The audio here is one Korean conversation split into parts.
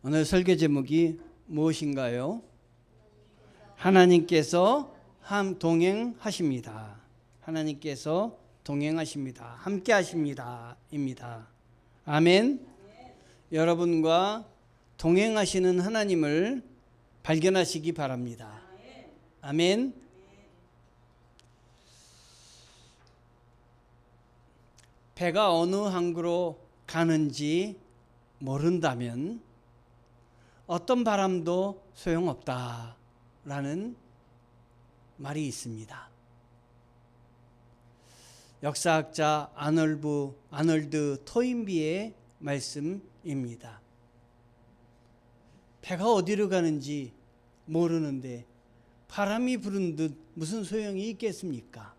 오늘 설교 제목이 무엇인가요? 하나님께서 동행하십니다. 하나님께서 동행하십니다. 함께 하십니다. 입니다. 아멘. 여러분과 동행하시는 하나님을 발견하시기 바랍니다. 아멘. 배가 어느 항구로 가는지 모른다면 어떤 바람도 소용없다라는 말이 있습니다. 역사학자 아놀드 토인비의 말씀입니다. 배가 어디로 가는지 모르는데 바람이 부는 듯 무슨 소용이 있겠습니까?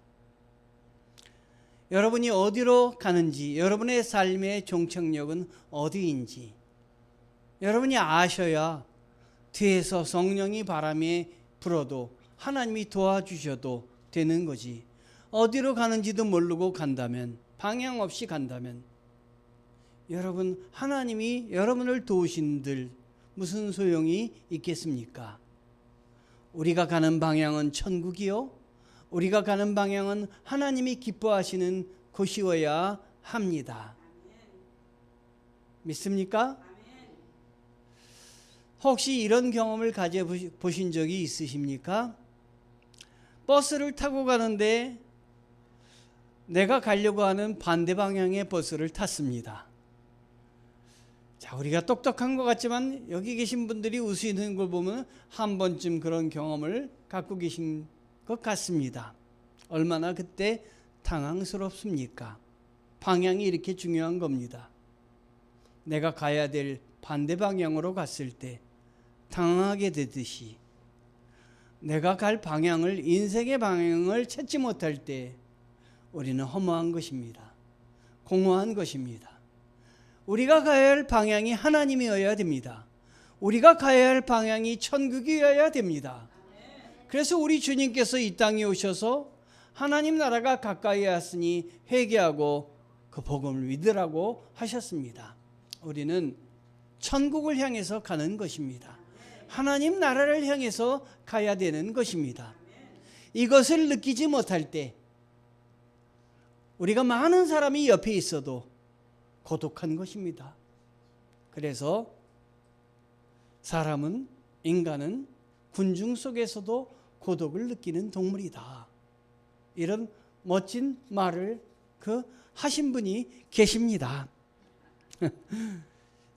여러분이 어디로 가는지, 여러분의 삶의 종착역은 어디인지 여러분이 아셔야 뒤에서 성령이 바람에 불어도 하나님이 도와주셔도 되는 거지. 어디로 가는지도 모르고 간다면, 방향 없이 간다면 여러분, 하나님이 여러분을 도우신들 무슨 소용이 있겠습니까? 우리가 가는 방향은 천국이요, 우리가 가는 방향은 하나님이 기뻐하시는 곳이어야 합니다. 믿습니까? 혹시 이런 경험을 가져보신 적이 있으십니까? 버스를 타고 가는데 내가 가려고 하는 반대 방향의 버스를 탔습니다. 자, 우리가 똑똑한 것 같지만 여기 계신 분들이 웃으시는 걸 보면 한 번쯤 그런 경험을 갖고 계신 것 같습니다. 얼마나 그때 당황스럽습니까? 방향이 이렇게 중요한 겁니다. 내가 가야 될 반대 방향으로 갔을 때 당황하게 되듯이 내가 갈 방향을, 인생의 방향을 찾지 못할 때 우리는 허무한 것입니다. 공허한 것입니다. 우리가 가야 할 방향이 하나님이어야 됩니다. 우리가 가야 할 방향이 천국이어야 됩니다. 그래서 우리 주님께서 이 땅에 오셔서 하나님 나라가 가까이 왔으니 회개하고 그 복음을 믿으라고 하셨습니다. 우리는 천국을 향해서 가는 것입니다. 하나님 나라를 향해서 가야 되는 것입니다. 이것을 느끼지 못할 때 우리가 많은 사람이 옆에 있어도 고독한 것입니다. 그래서 인간은 군중 속에서도 고독을 느끼는 동물이다. 이런 멋진 말을 하신 분이 계십니다.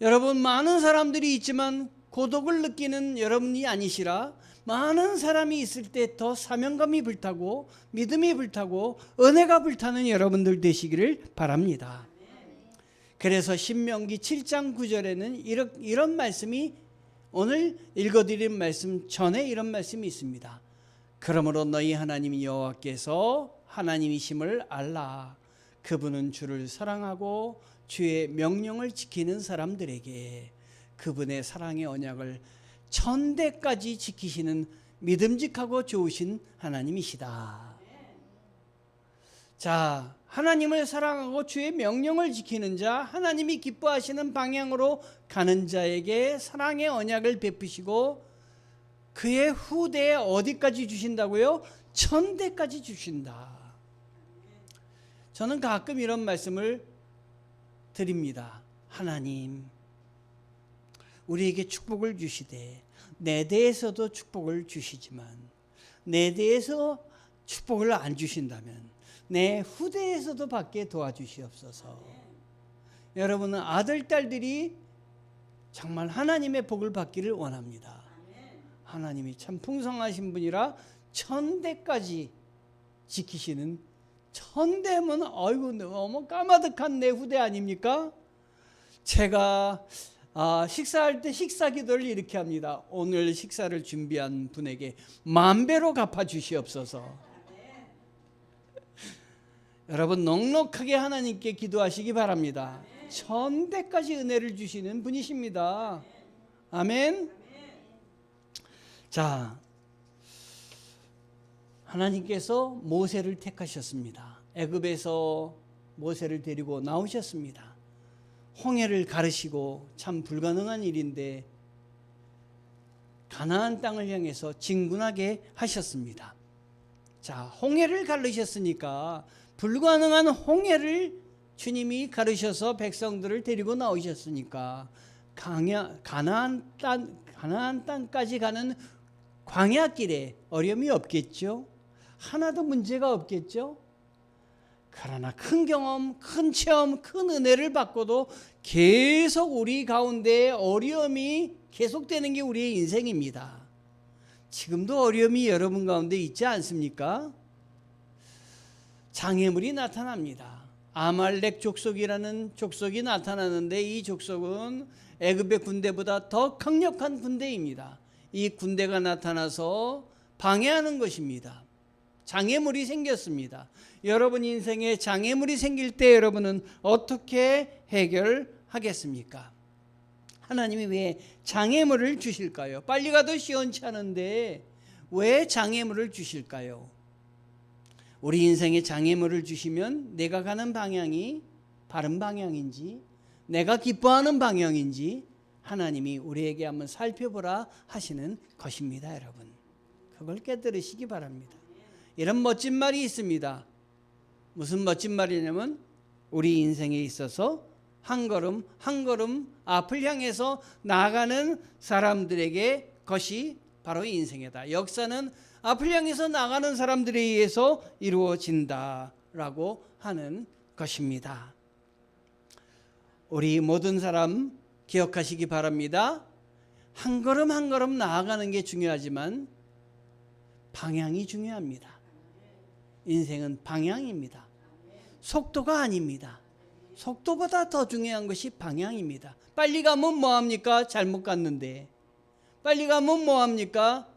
여러분, 많은 사람들이 있지만 고독을 느끼는 여러분이 아니시라 많은 사람이 있을 때 더 사명감이 불타고 믿음이 불타고 은혜가 불타는 여러분들 되시기를 바랍니다. 그래서 신명기 7장 9절에는 이런 말씀이, 오늘 읽어드린 말씀 전에 이런 말씀이 있습니다. 그러므로 너희 하나님 여호와께서 하나님이심을 알라. 그분은 주를 사랑하고 주의 명령을 지키는 사람들에게 그분의 사랑의 언약을 천대까지 지키시는 믿음직하고 좋으신 하나님이시다. 자, 하나님을 사랑하고 주의 명령을 지키는 자, 하나님이 기뻐하시는 방향으로 가는 자에게 사랑의 언약을 베푸시고 그의 후대에 어디까지 주신다고요? 천대까지 주신다. 저는 가끔 이런 말씀을 드립니다. 하나님, 우리에게 축복을 주시되 내 대에서도 축복을 주시지만 내 대에서 축복을 안 주신다면 내 후대에서도 받게 도와주시옵소서. 여러분은 아들, 딸들이 정말 하나님의 복을 받기를 원합니다. 하나님이 참 풍성하신 분이라 천대까지 지키시는, 천대면 아이고 너무 까마득한 내 후대 아닙니까? 제가 식사할 때 식사 기도를 이렇게 합니다. 오늘 식사를 준비한 분에게 만배로 갚아주시옵소서. 여러분, 넉넉하게 하나님께 기도하시기 바랍니다. 천대까지 은혜를 주시는 분이십니다. 아멘. 자, 하나님께서 모세를 택하셨습니다. 애굽에서 모세를 데리고 나오셨습니다. 홍해를 가르시고 참 불가능한 일인데 가나안 땅을 향해서 진군하게 하셨습니다. 자, 홍해를 가르셨으니까 불가능한 홍해를 주님이 가르셔서 백성들을 데리고 나오셨으니까 가나안 땅까지 가는 광야길에 어려움이 없겠죠. 하나도 문제가 없겠죠. 그러나 큰 경험, 큰 체험, 큰 은혜를 받고도 계속 우리 가운데 어려움이 계속되는 게 우리의 인생입니다. 지금도 어려움이 여러분 가운데 있지 않습니까? 장애물이 나타납니다. 아말렉 족속이라는 족속이 나타나는데 이 족속은 애굽의 군대보다 더 강력한 군대입니다. 이 군대가 나타나서 방해하는 것입니다. 장애물이 생겼습니다. 여러분 인생에 장애물이 생길 때 여러분은 어떻게 해결하겠습니까? 하나님이 왜 장애물을 주실까요? 빨리 가도 시원치 않은데 왜 장애물을 주실까요? 우리 인생에 장애물을 주시면 내가 가는 방향이 바른 방향인지 내가 기뻐하는 방향인지 하나님이 우리에게 한번 살펴보라 하시는 것입니다. 여러분, 그걸 깨달으시기 바랍니다. 이런 멋진 말이 있습니다. 무슨 멋진 말이냐면 우리 인생에 있어서 한 걸음 한 걸음 앞을 향해서 나아가는 사람들에게 것이 바로 인생이다. 역사는 앞을 향해서 나가는 사람들에 의해서 이루어진다라고 하는 것입니다. 우리 모든 사람 기억하시기 바랍니다. 한 걸음 한 걸음 나아가는 게 중요하지만 방향이 중요합니다. 인생은 방향입니다. 속도가 아닙니다. 속도보다 더 중요한 것이 방향입니다. 빨리 가면 뭐합니까? 잘못 갔는데. 빨리 가면 뭐합니까?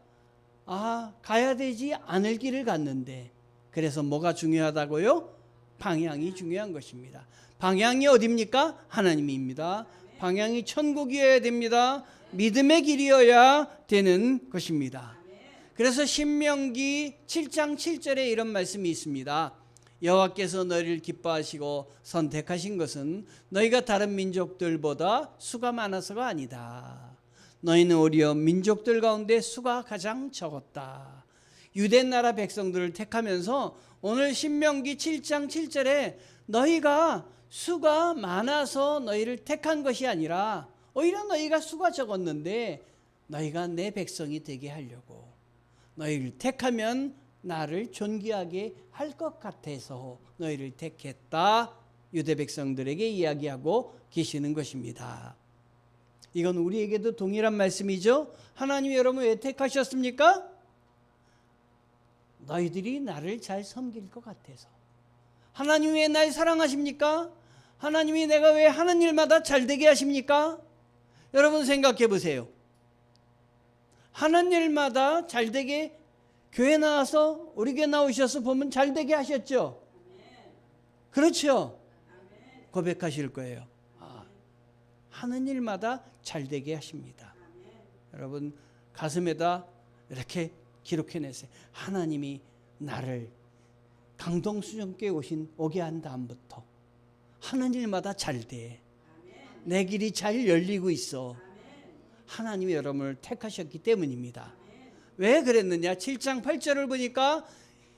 가야 되지 않을 길을 갔는데. 그래서 뭐가 중요하다고요? 방향이 중요한 것입니다. 방향이 어디입니까? 하나님입니다. 방향이 천국이어야 됩니다. 믿음의 길이어야 되는 것입니다. 그래서 신명기 7장 7절에 이런 말씀이 있습니다. 여호와께서 너희를 기뻐하시고 선택하신 것은 너희가 다른 민족들보다 수가 많아서가 아니다. 너희는 오히려 민족들 가운데 수가 가장 적었다. 유대 나라 백성들을 택하면서 오늘 신명기 7장 7절에 너희가 수가 많아서 너희를 택한 것이 아니라 오히려 너희가 수가 적었는데 너희가 내 백성이 되게 하려고 너희를 택하면 나를 존귀하게 할 것 같아서 너희를 택했다. 유대 백성들에게 이야기하고 계시는 것입니다. 이건 우리에게도 동일한 말씀이죠. 하나님이 여러분 왜 택하셨습니까? 너희들이 나를 잘 섬길 것 같아서. 하나님이 왜 날 사랑하십니까? 하나님이 내가 왜 하는 일마다 잘 되게 하십니까? 여러분 생각해 보세요. 하는 일마다 잘 되게 교회 나와서 우리 교회 나오셔서 보면 잘 되게 하셨죠? 그렇죠? 고백하실 거예요. 하는 일마다 잘 되게 하십니다. 여러분 가슴에다 이렇게 기록해내세요. 하나님이 나를 강동수정교회 오게 한 다음부터 하는 일마다 잘 돼. 내 길이 잘 열리고 있어. 하나님이 여러분을 택하셨기 때문입니다. 왜 그랬느냐? 7장 8절을 보니까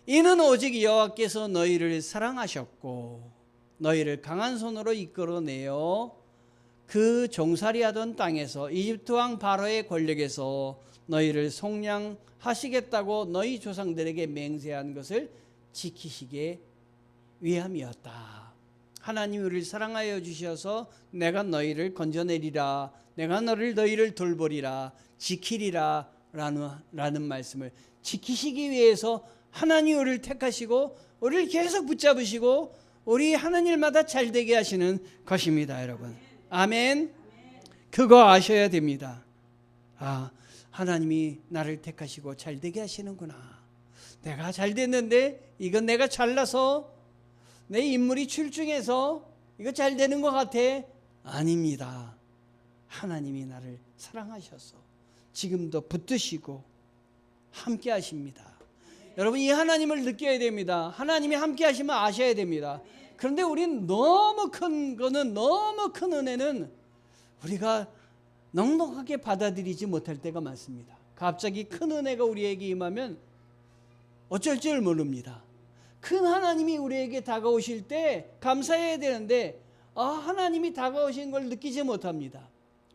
이는 오직 여호와께서 너희를 사랑하셨고 너희를 강한 손으로 이끌어내어 그 종살이하던 땅에서 이집트 왕 바로의 권력에서 너희를 속량하시겠다고 너희 조상들에게 맹세한 것을 지키시게 위함이었다. 하나님이 우리를 사랑하여 주셔서 내가 너희를 건져내리라, 내가 너희를 돌보리라, 지키리라 라는 말씀을 지키시기 위해서 하나님이 우리를 택하시고 우리를 계속 붙잡으시고 우리 하는 일마다 잘 되게 하시는 것입니다. 여러분 아멘. 그거 아셔야 됩니다. 하나님이 나를 택하시고 잘 되게 하시는구나. 내가 잘 됐는데 이건 내가 잘나서 내 인물이 출중해서 이거 잘 되는 것 같아. 아닙니다. 하나님이 나를 사랑하셔서 지금도 붙드시고 함께 하십니다. 여러분 이 하나님을 느껴야 됩니다. 하나님이 함께 하시면 아셔야 됩니다. 그런데 우린 너무 큰 은혜는 우리가 넉넉하게 받아들이지 못할 때가 많습니다. 갑자기 큰 은혜가 우리에게 임하면 어쩔 줄 모릅니다. 큰 하나님이 우리에게 다가오실 때 감사해야 되는데 하나님이 다가오신 걸 느끼지 못합니다.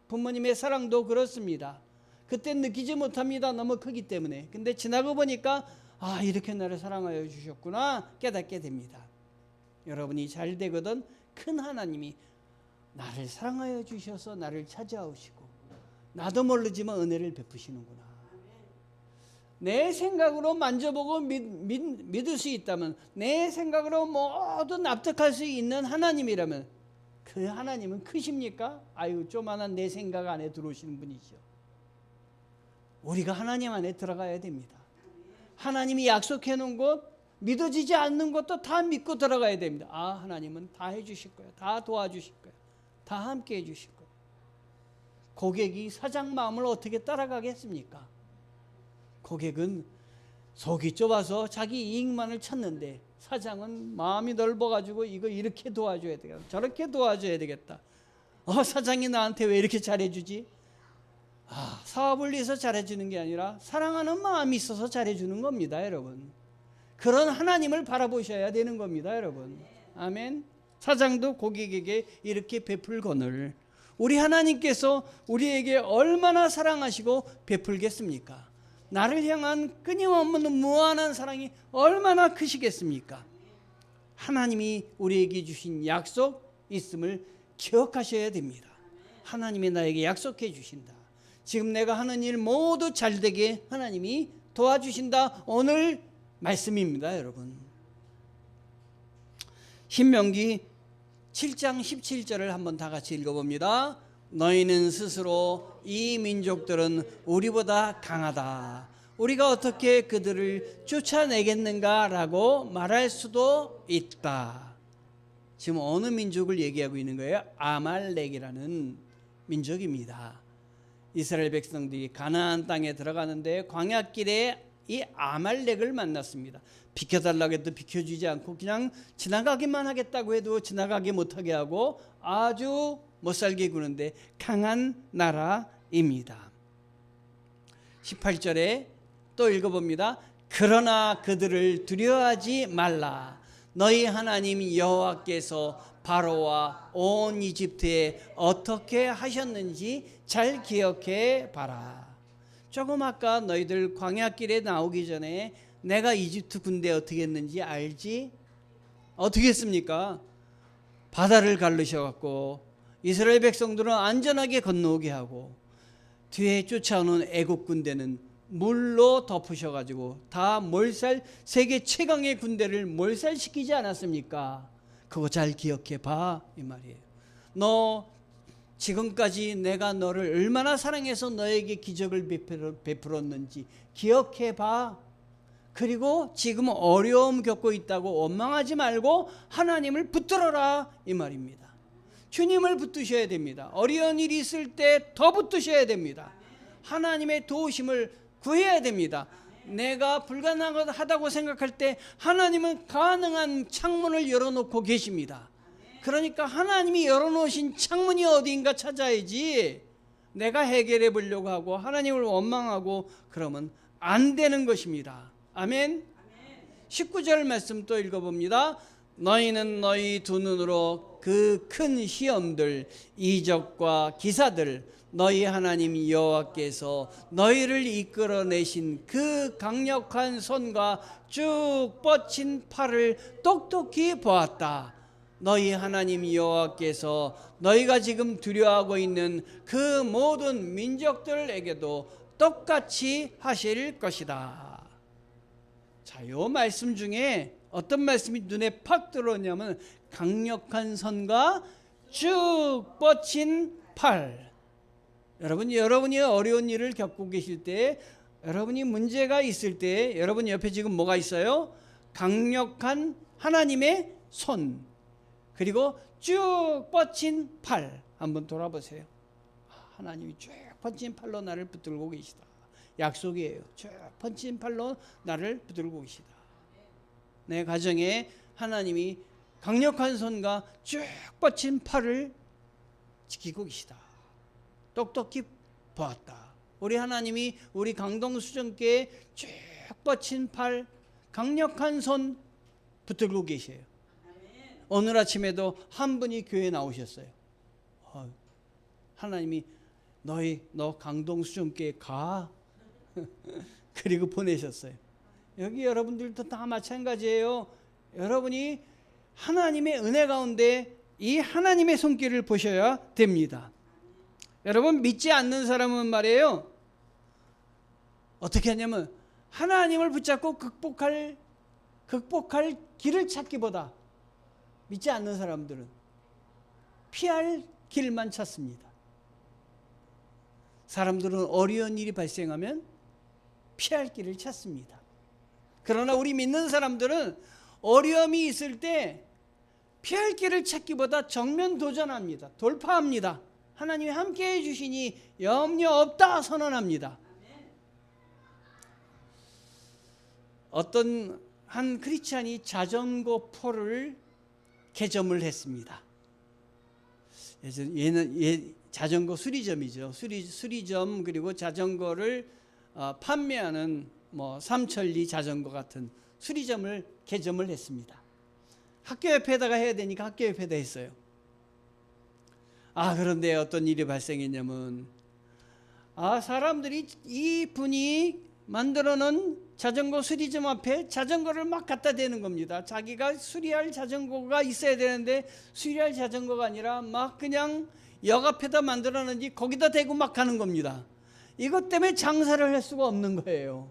부모님의 사랑도 그렇습니다. 그땐 느끼지 못합니다. 너무 크기 때문에. 근데 지나고 보니까 이렇게 나를 사랑하여 주셨구나 깨닫게 됩니다. 여러분이 잘 되거든 큰 하나님이 나를 사랑하여 주셔서 나를 찾아오시고 나도 모르지만 은혜를 베푸시는구나. 내 생각으로 만져보고 믿을 수 있다면, 내 생각으로 모두 납득할 수 있는 하나님이라면 그 하나님은 크십니까? 조만한 내 생각 안에 들어오시는 분이죠. 우리가 하나님 안에 들어가야 됩니다. 하나님이 약속해 놓은 것, 믿어지지 않는 것도 다 믿고 들어가야 됩니다. 하나님은 다 해주실 거예요. 다 도와주실 거예요. 다 함께 해주실 거예요. 고객이 사장 마음을 어떻게 따라가겠습니까? 고객은 속이 좁아서 자기 이익만을 찾는데 사장은 마음이 넓어가지고 이거 이렇게 도와줘야 되겠다, 저렇게 도와줘야 되겠다. 사장이 나한테 왜 이렇게 잘해주지? 사업을 위해서 잘해주는 게 아니라 사랑하는 마음이 있어서 잘해주는 겁니다, 여러분. 그런 하나님을 바라보셔야 되는 겁니다, 여러분. 아멘. 사장도 고객에게 이렇게 베풀거늘 우리 하나님께서 우리에게 얼마나 사랑하시고 베풀겠습니까? 나를 향한 끊임없는 무한한 사랑이 얼마나 크시겠습니까? 하나님이 우리에게 주신 약속 있음을 기억하셔야 됩니다. 하나님이 나에게 약속해 주신다. 지금 내가 하는 일 모두 잘되게 하나님이 도와주신다. 오늘 말씀입니다, 여러분. 신명기 7장 17절을 한번 다 같이 읽어봅니다. 너희는 스스로 이 민족들은 우리보다 강하다, 우리가 어떻게 그들을 쫓아내겠는가 라고 말할 수도 있다. 지금 어느 민족을 얘기하고 있는 거예요? 아말렉이라는 민족입니다. 이스라엘 백성들이 가나안 땅에 들어가는데 광야길에 이 아말렉을 만났습니다. 비켜달라고 해도 비켜주지 않고 그냥 지나가기만 하겠다고 해도 지나가게 못하게 하고 아주 못살게 구는데 강한 나라입니다. 18절에 또 읽어봅니다. 그러나 그들을 두려워하지 말라. 너희 하나님 여호와께서 바로와 온 이집트에 어떻게 하셨는지 잘 기억해 봐라. 조금 아까 너희들 광야길에 나오기 전에 내가 이집트 군대 어떻게 했는지 알지? 어떻게 했습니까? 바다를 가르셔갖고 이스라엘 백성들은 안전하게 건너오게 하고 뒤에 쫓아오는 애국 군대는 물로 덮으셔가지고 다 몰살, 세계 최강의 군대를 몰살시키지 않았습니까? 그거 잘 기억해 봐, 이 말이에요. 너 지금까지 내가 너를 얼마나 사랑해서 너에게 기적을 베풀었는지 기억해 봐. 그리고 지금 어려움 겪고 있다고 원망하지 말고 하나님을 붙들어라, 이 말입니다. 주님을 붙드셔야 됩니다. 어려운 일이 있을 때 더 붙드셔야 됩니다. 하나님의 도우심을 구해야 됩니다. 내가 불가능하다고 생각할 때 하나님은 가능한 창문을 열어놓고 계십니다. 그러니까 하나님이 열어놓으신 창문이 어디인가 찾아야지 내가 해결해 보려고 하고 하나님을 원망하고 그러면 안 되는 것입니다. 아멘. 19절 말씀 또 읽어봅니다. 너희는 너희 두 눈으로 그 큰 시험들, 이적과 기사들, 너희 하나님 여호와께서 너희를 이끌어내신 그 강력한 손과 쭉 뻗친 팔을 똑똑히 보았다. 너희 하나님 여호와께서 너희가 지금 두려워하고 있는 그 모든 민족들에게도 똑같이 하실 것이다. 자, 요 말씀 중에 어떤 말씀이 눈에 팍 들어오냐면 강력한 손과 쭉 뻗친 팔. 여러분이 어려운 일을 겪고 계실 때, 여러분이 문제가 있을 때 여러분 옆에 지금 뭐가 있어요? 강력한 하나님의 손, 그리고 쭉 뻗친 팔. 한번 돌아보세요. 하나님이 쭉 뻗친 팔로 나를 붙들고 계시다. 약속이에요. 쭉 뻗친 팔로 나를 붙들고 계시다. 내 가정에 하나님이 강력한 손과 쭉 뻗친 팔을 지키고 계시다. 똑똑히 보았다. 우리 하나님이 우리 강동수정교회 쭉 뻗친 팔, 강력한 손 붙들고 계세요. 오늘 아침에도 한 분이 교회에 나오셨어요. 하나님이 너 강동수정교회 가. 그리고 보내셨어요. 여기 여러분들도 다 마찬가지예요. 여러분이 하나님의 은혜 가운데 이 하나님의 손길을 보셔야 됩니다. 여러분, 믿지 않는 사람은 말이에요, 어떻게 하냐면 하나님을 붙잡고 극복할 길을 찾기보다 믿지 않는 사람들은 피할 길만 찾습니다. 사람들은 어려운 일이 발생하면 피할 길을 찾습니다. 그러나 우리 믿는 사람들은 어려움이 있을 때 피할 길을 찾기보다 정면 도전합니다. 돌파합니다. 하나님이 함께해 주시니 염려 없다 선언합니다. 어떤 한 크리스찬이 자전거 포를 개점을 했습니다. 얘는 자전거 수리점이죠. 수리점, 그리고 자전거를 판매하는 삼천리 자전거 같은 수리점을 개점을 했습니다. 학교 옆에다가 해야 되니까 학교 옆에다 했어요. 그런데 어떤 일이 발생했냐면 사람들이 이 분이 만들어 놓은 자전거 수리점 앞에 자전거를 막 갖다 대는 겁니다. 자기가 수리할 자전거가 있어야 되는데 수리할 자전거가 아니라 막 그냥 역 앞에다 만들어 놓은지 거기다 대고 막 가는 겁니다. 이것 때문에 장사를 할 수가 없는 거예요.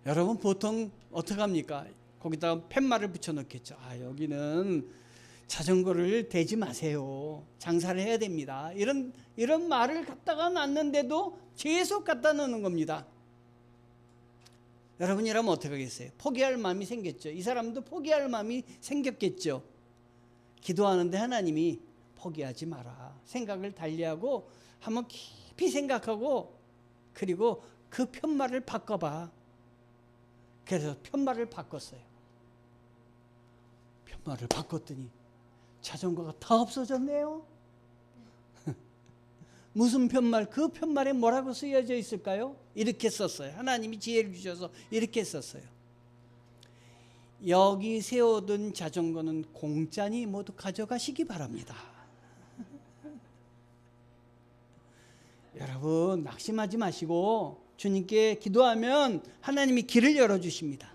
여러분, 보통 어떻게 합니까? 거기다가 팻말을 붙여 놓겠죠. 여기는 자전거를 대지 마세요. 장사를 해야 됩니다. 이런 말을 갖다가 놨는데도 계속 갖다 놓는 겁니다. 여러분이라면 어떻게 하겠어요? 포기할 마음이 생겼죠. 이 사람도 포기할 마음이 생겼겠죠. 기도하는데 하나님이 포기하지 마라. 생각을 달리하고 한번 깊이 생각하고, 그리고 그 편말을 바꿔봐. 그래서 편말을 바꿨어요. 편말을 바꿨더니 자전거가 다 없어졌네요. 무슨 편말? 그 편말에 뭐라고 쓰여져 있을까요? 이렇게 썼어요. 하나님이 지혜를 주셔서 이렇게 썼어요. 여기 세워둔 자전거는 공짜니 모두 가져가시기 바랍니다. 여러분, 낙심하지 마시고 주님께 기도하면 하나님이 길을 열어주십니다.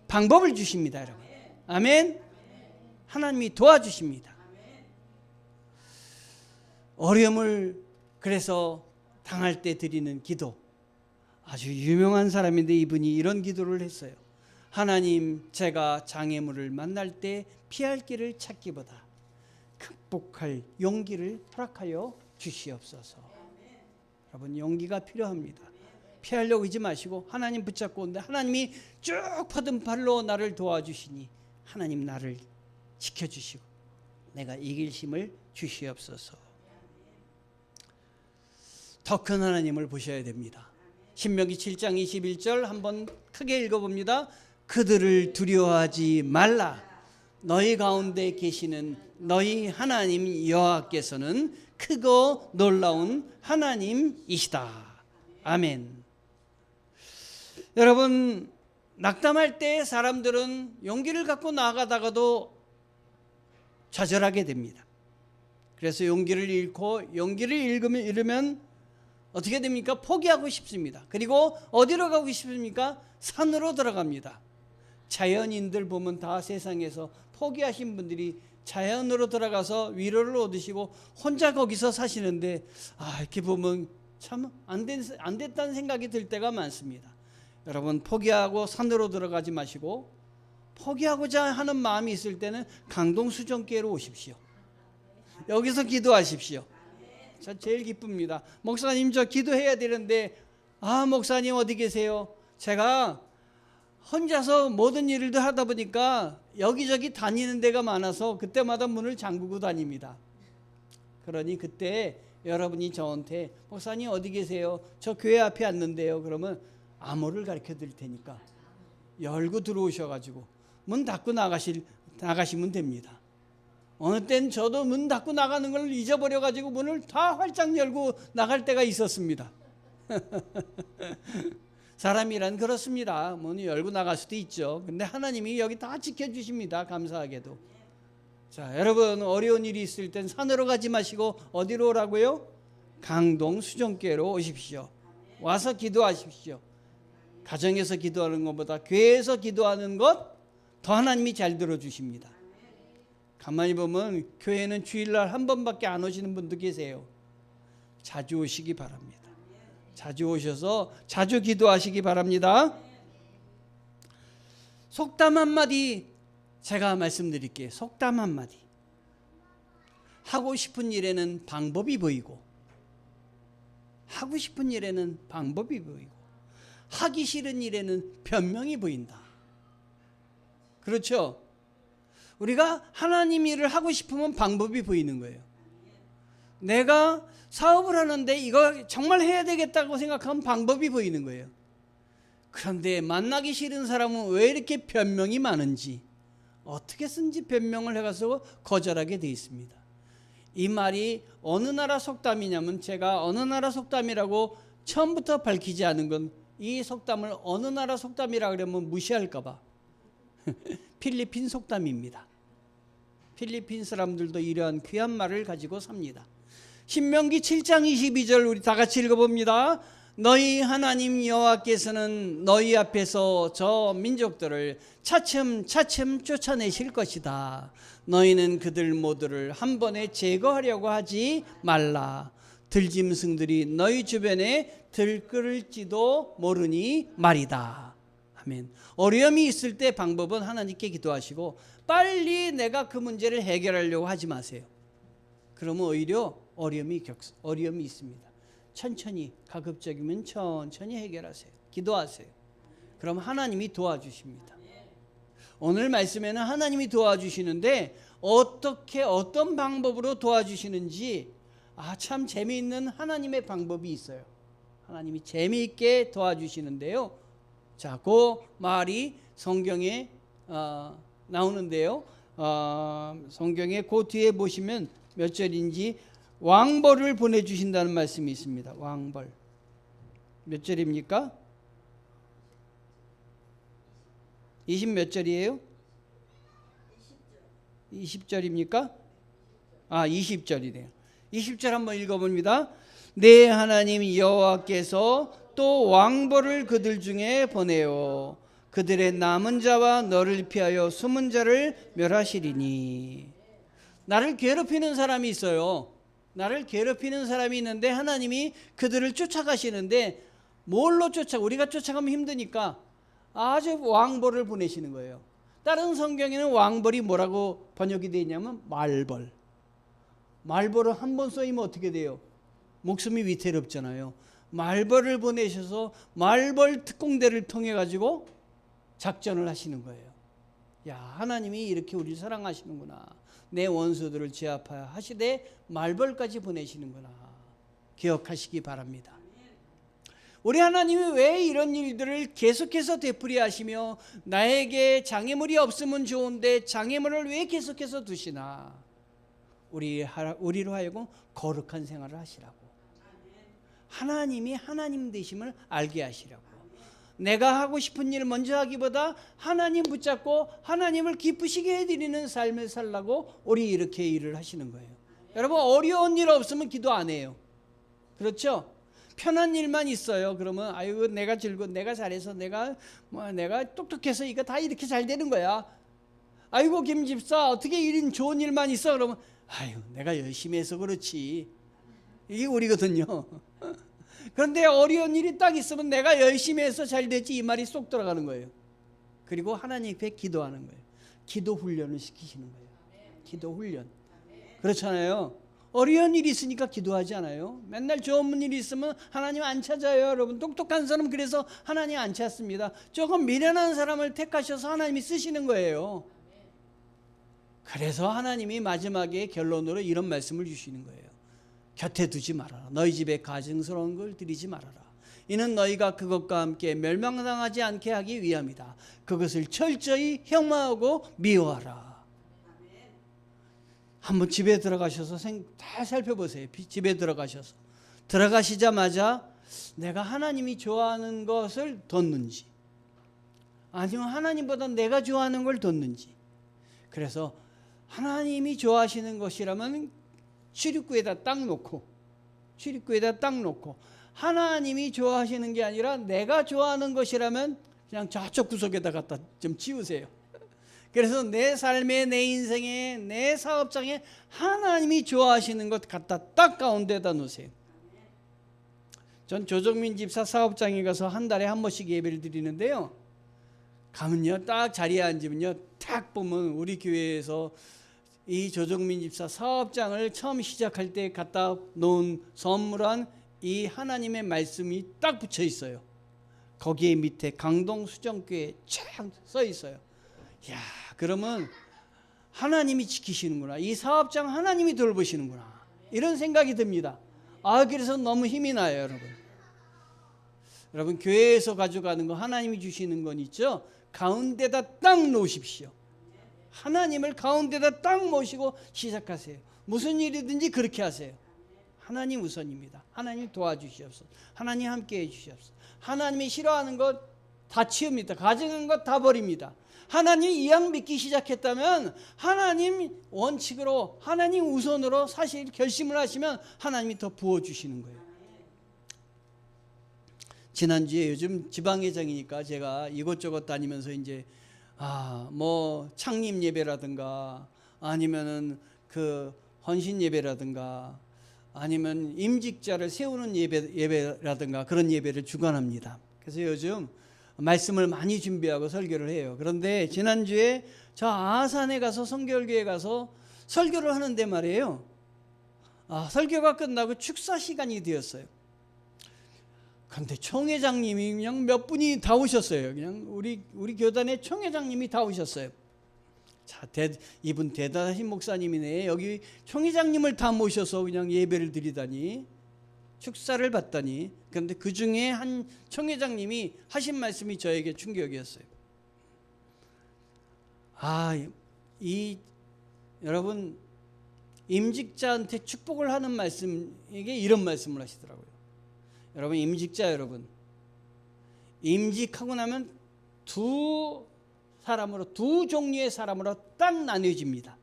방법을 주십니다. 여러분, 아멘. 하나님이 도와주십니다. 어려움을 그래서 당할 때 드리는 기도, 아주 유명한 사람인데 이분이 이런 기도를 했어요. 하나님, 제가 장애물을 만날 때 피할 길을 찾기보다 극복할 용기를 허락하여 주시옵소서. 여러분, 용기가 필요합니다. 피하려고 하지 마시고 하나님 붙잡고 오는데 하나님이 쭉 뻗은 팔로 나를 도와주시니 하나님 나를 지켜주시고 내가 이길 힘을 주시옵소서. 더 큰 하나님을 보셔야 됩니다. 신명기 7장 21절 한번 크게 읽어봅니다. 그들을 두려워하지 말라. 너희 가운데 계시는 너희 하나님 여호와께서는 크고 놀라운 하나님이시다. 아멘. 여러분, 낙담할 때 사람들은 용기를 갖고 나아가다가도 좌절하게 됩니다. 그래서 용기를 잃으면 어떻게 됩니까? 포기하고 싶습니다. 그리고 어디로 가고 싶습니까? 산으로 들어갑니다. 자연인들 보면 다 세상에서 포기하신 분들이 자연으로 들어가서 위로를 얻으시고 혼자 거기서 사시는데 이렇게 보면 참 안 됐다는 생각이 들 때가 많습니다. 여러분, 포기하고 산으로 들어가지 마시고 포기하고자 하는 마음이 있을 때는 강동수정교회로 오십시오. 여기서 기도하십시오. 저 제일 기쁩니다. 목사님, 저 기도해야 되는데 목사님 어디 계세요? 제가 혼자서 모든 일을 하다 보니까 여기저기 다니는 데가 많아서 그때마다 문을 잠그고 다닙니다. 그러니 그때 여러분이 저한테 목사님 어디 계세요? 저 교회 앞에 왔는데요. 그러면 암호를 가르쳐 드릴 테니까 열고 들어오셔가지고 문 닫고 나가시면 됩니다. 어느 땐 저도 문 닫고 나가는 걸 잊어버려가지고 문을 다 활짝 열고 나갈 때가 있었습니다. 사람이란 그렇습니다. 문이 열고 나갈 수도 있죠. 근데 하나님이 여기 다 지켜주십니다. 감사하게도. 자, 여러분 어려운 일이 있을 땐 산으로 가지 마시고 어디로 오라고요? 강동 수정교회로 오십시오. 와서 기도하십시오. 가정에서 기도하는 것보다 교회에서 기도하는 것 더 하나님이 잘 들어주십니다. 가만히 보면 교회는 주일날 한 번밖에 안 오시는 분도 계세요. 자주 오시기 바랍니다. 자주 오셔서 자주 기도하시기 바랍니다. 속담 한마디 제가 말씀드릴게요. 속담 한마디. 하고 싶은 일에는 방법이 보이고, 하고 싶은 일에는 방법이 보이고, 하기 싫은 일에는 변명이 보인다. 그렇죠? 우리가 하나님 일을 하고 싶으면 방법이 보이는 거예요. 내가 사업을 하는데 이거 정말 해야 되겠다고 생각하면 방법이 보이는 거예요. 그런데 만나기 싫은 사람은 왜 이렇게 변명이 많은지, 어떻게든지 변명을 해가서 거절하게 돼 있습니다. 이 말이 어느 나라 속담이냐면, 제가 어느 나라 속담이라고 처음부터 밝히지 않은 건 이 속담을 어느 나라 속담이라 그러면 무시할까 봐 필리핀 속담입니다. 필리핀 사람들도 이러한 귀한 말을 가지고 삽니다. 신명기 7장 22절 우리 다 같이 읽어봅니다. 너희 하나님 여호와께서는 너희 앞에서 저 민족들을 차츰차츰 쫓아내실 것이다. 너희는 그들 모두를 한 번에 제거하려고 하지 말라. 들짐승들이 너희 주변에 들끓을지도 모르니 말이다. 아멘. 어려움이 있을 때 방법은 하나님께 기도하시고 빨리 내가 그 문제를 해결하려고 하지 마세요. 그러면 오히려 어려움이 있습니다. 천천히, 가급적이면 천천히 해결하세요. 기도하세요. 그럼 하나님이 도와주십니다. 오늘 말씀에는 하나님이 도와주시는데 어떻게 어떤 방법으로 도와주시는지 참 재미있는 하나님의 방법이 있어요. 하나님이 재미있게 도와주시는데요. 자, 그 말이 성경에 나오는데요. 성경에 그 뒤에 보시면 몇 절인지 왕벌을 보내주신다는 말씀이 있습니다. 왕벌 몇 절입니까? 20 몇 절이에요? 20절입니까? 20절이네요. 20절 한번 읽어봅니다. 내 하나님 여호와께서 또 왕벌을 그들 중에 보내어 그들의 남은 자와 너를 피하여 숨은 자를 멸하시리니. 나를 괴롭히는 사람이 있어요. 나를 괴롭히는 사람이 있는데 하나님이 그들을 쫓아가시는데 뭘로 우리가 쫓아가면 힘드니까 아주 왕벌을 보내시는 거예요. 다른 성경에는 왕벌이 뭐라고 번역이 되어 있냐면 말벌. 말벌은 한 번 쏘이면 어떻게 돼요? 목숨이 위태롭잖아요. 말벌을 보내셔서 말벌 특공대를 통해 가지고 작전을 하시는 거예요. 야, 하나님이 이렇게 우리를 사랑하시는구나. 내 원수들을 제압하여 하시되 말벌까지 보내시는구나. 기억하시기 바랍니다. 우리 하나님이 왜 이런 일들을 계속해서 되풀이하시며 나에게 장애물이 없으면 좋은데 장애물을 왜 계속해서 두시나? 우리로 하여금 거룩한 생활을 하시라고. 하나님이 하나님 되심을 알게 하시라고. 내가 하고 싶은 일 먼저 하기보다 하나님 붙잡고 하나님을 기쁘시게 해드리는 삶을 살라고 우리 이렇게 일을 하시는 거예요. 여러분, 어려운 일 없으면 기도 안 해요. 그렇죠? 편한 일만 있어요. 그러면 아유, 내가 내가 잘해서 내가 똑똑해서 이거 다 이렇게 잘 되는 거야. 아이고, 김 집사 어떻게 이런 좋은 일만 있어? 그러면 아유, 내가 열심히 해서 그렇지. 이게 우리거든요. 그런데 어려운 일이 딱 있으면 내가 열심히 해서 잘 되지, 이 말이 쏙 들어가는 거예요. 그리고 하나님 앞에 기도하는 거예요. 기도 훈련을 시키시는 거예요. 기도 훈련. 그렇잖아요. 어려운 일이 있으니까 기도하지 않아요. 맨날 좋은 일이 있으면 하나님 안 찾아요. 여러분, 똑똑한 사람은 그래서 하나님 안 찾습니다. 조금 미련한 사람을 택하셔서 하나님이 쓰시는 거예요. 그래서 하나님이 마지막에 결론으로 이런 말씀을 주시는 거예요. 곁에 두지 말아라. 너희 집에 가증스러운 걸 드리지 말아라. 이는 너희가 그것과 함께 멸망당하지 않게 하기 위함이다. 그것을 철저히 혐오하고 미워하라. 한번 집에 들어가셔서 다 살펴보세요. 집에 들어가셔서 들어가시자마자 내가 하나님이 좋아하는 것을 뒀는지, 아니면 하나님보다 내가 좋아하는 걸 뒀는지. 그래서 하나님이 좋아하시는 것이라면 출입구에다 딱 놓고, 출입구에다 딱 놓고, 하나님이 좋아하시는 게 아니라 내가 좋아하는 것이라면 그냥 저쪽 구석에다 갖다 좀 치우세요. 그래서 내 삶에, 내 인생에, 내 사업장에 하나님이 좋아하시는 것 갖다 딱 가운데다 놓으세요. 전 조정민 집사 사업장에 가서 한 달에 한 번씩 예배를 드리는데요, 가면요, 딱 자리에 앉으면요, 딱 보면 우리 교회에서 이 조정민 집사 사업장을 처음 시작할 때 갖다 놓은 선물한 이 하나님의 말씀이 딱 붙여 있어요. 거기에 밑에 강동 수정교회 쫙 써 있어요. 야, 그러면 하나님이 지키시는구나, 이 사업장 하나님이 돌보시는구나, 이런 생각이 듭니다. 그래서 너무 힘이 나요. 여러분 교회에서 가져가는 거, 하나님이 주시는 건 있죠, 가운데다 딱 놓으십시오. 하나님을 가운데다 딱 모시고 시작하세요. 무슨 일이든지 그렇게 하세요. 하나님 우선입니다. 하나님 도와주시옵소서. 하나님 함께 해주시옵소서. 하나님이 싫어하는 것 다 치웁니다. 가져간 것 다 버립니다. 하나님 이왕 믿기 시작했다면 하나님 원칙으로, 하나님 우선으로 사실 결심을 하시면 하나님이 더 부어주시는 거예요. 지난주에 요즘 지방회장이니까 제가 이곳저곳 다니면서 이제 뭐 창립 예배라든가 아니면은 그 헌신 예배라든가 아니면 임직자를 세우는 예배라든가 그런 예배를 주관합니다. 그래서 요즘 말씀을 많이 준비하고 설교를 해요. 그런데 지난주에 저 아산에 가서 성결교회 가서 설교를 하는데 말이에요, 설교가 끝나고 축사 시간이 되었어요. 그런데 총회장님이 그냥 몇 분이 다 오셨어요. 그냥 우리 교단의 총회장님이 다 오셨어요. 자, 이분 대단하신 목사님이네. 여기 총회장님을 다 모셔서 그냥 예배를 드리다니, 축사를 받다니. 그런데 그 중에 한 총회장님이 하신 말씀이 저에게 충격이었어요. 여러분 임직자한테 축복을 하는 말씀에게 이런 말씀을 하시더라고요. 여러분 임직자 여러분, 임직하고 나면 두 종류의 사람으로 딱 나뉘어집니다.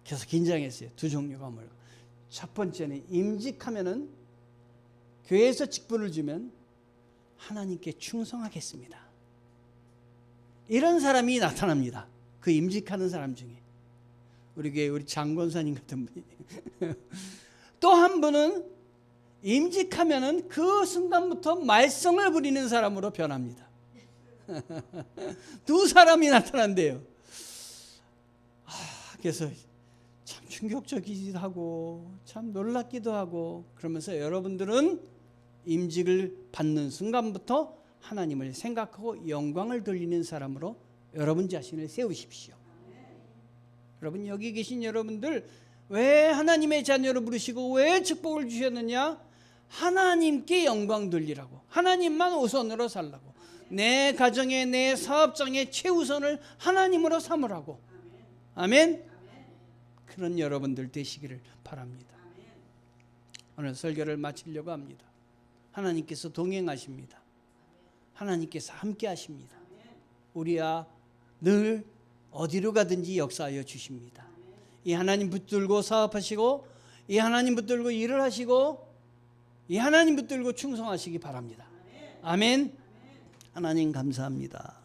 그래서 긴장했어요. 두 종류가 뭘까? 첫 번째는 임직하면은 교회에서 직분을 주면 하나님께 충성하겠습니다, 이런 사람이 나타납니다. 그 임직하는 사람 중에 우리 교회 우리 장권사님 같은 분이 또 한 분은 임직하면은 그 순간부터 말썽을 부리는 사람으로 변합니다. 두 사람이 나타난대요. 그래서 참 충격적이기도 하고 참 놀랍기도 하고, 그러면서 여러분들은 임직을 받는 순간부터 하나님을 생각하고 영광을 돌리는 사람으로 여러분 자신을 세우십시오. 여러분 여기 계신 여러분들 왜 하나님의 자녀로 부르시고 왜 축복을 주셨느냐? 하나님께 영광 돌리라고, 하나님만 우선으로 살라고, 내 가정에 내 사업장의 최우선을 하나님으로 삼으라고. 아멘. 그런 여러분들 되시기를 바랍니다. 오늘 설교를 마치려고 합니다. 하나님께서 동행하십니다. 하나님께서 함께 하십니다. 우리야 늘 어디로 가든지 역사하여 주십니다. 이 하나님 붙들고 사업하시고, 이 하나님 붙들고 일을 하시고, 이 하나님 붙들고 충성하시기 바랍니다. 아멘. 하나님 감사합니다.